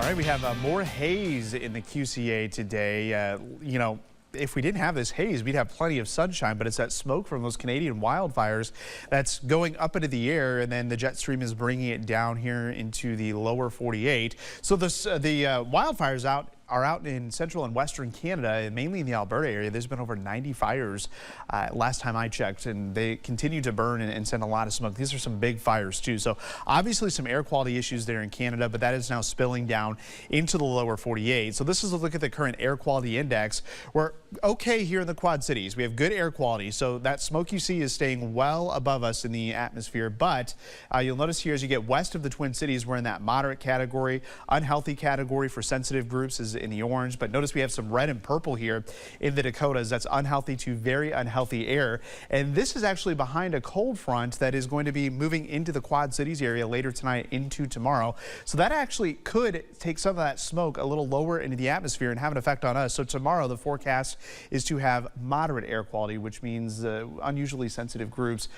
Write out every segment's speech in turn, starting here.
All right, we have more haze in the QCA today. If we didn't have this haze, we'd have plenty of sunshine, but it's that smoke from those Canadian wildfires that's going up into the air, and then the jet stream is bringing it down here into the lower 48. So the wildfires are out in central and western Canada, and mainly in the Alberta area. There's been over 90 fires last time I checked, and they continue to burn and send a lot of smoke. These are some big fires too. So obviously some air quality issues there in Canada, but that is now spilling down into the lower 48. So this is a look at the current air quality index. We're okay here in the Quad Cities. We have good air quality. So that smoke you see is staying well above us in the atmosphere, but you'll notice here as you get west of the Twin Cities, we're in that moderate category. Unhealthy category for sensitive groups is in the orange, but notice we have some red and purple here in the Dakotas. That's unhealthy to very unhealthy air, and this is actually behind a cold front that is going to be moving into the Quad Cities area later tonight into tomorrow. So that actually could take some of that smoke a little lower into the atmosphere and have an effect on us. So tomorrow the forecast is to have moderate air quality, which means unusually sensitive groups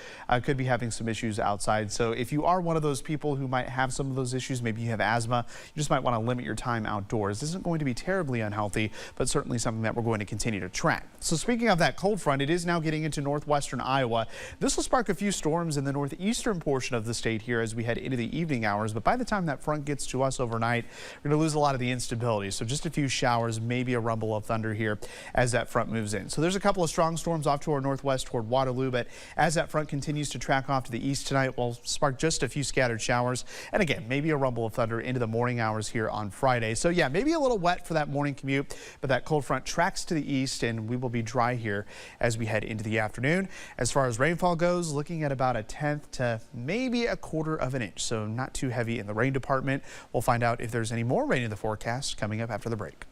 could be having some issues outside. So if you are one of those people who might have some of those issues, maybe you have asthma, you just might want to limit your time outdoors. This isn't going to be terribly unhealthy, but certainly something that we're going to continue to track. So speaking of that cold front, it is now getting into northwestern Iowa. This will spark a few storms in the northeastern portion of the state here as we head into the evening hours, but by the time that front gets to us overnight, we're going to lose a lot of the instability. So just a few showers, maybe a rumble of thunder here as that front moves in. So there's a couple of strong storms off to our northwest toward Waterloo, but as that front continues to track off to the east tonight, we'll spark just a few scattered showers. And again, maybe a rumble of thunder into the morning hours here on Friday. So yeah, maybe a little wet for that morning commute, but that cold front tracks to the east and we will be dry here as we head into the afternoon. As far as rainfall goes, looking at about 1/10 to maybe 1/4 of an inch. So not too heavy in the rain department. We'll find out if there's any more rain in the forecast coming up after the break.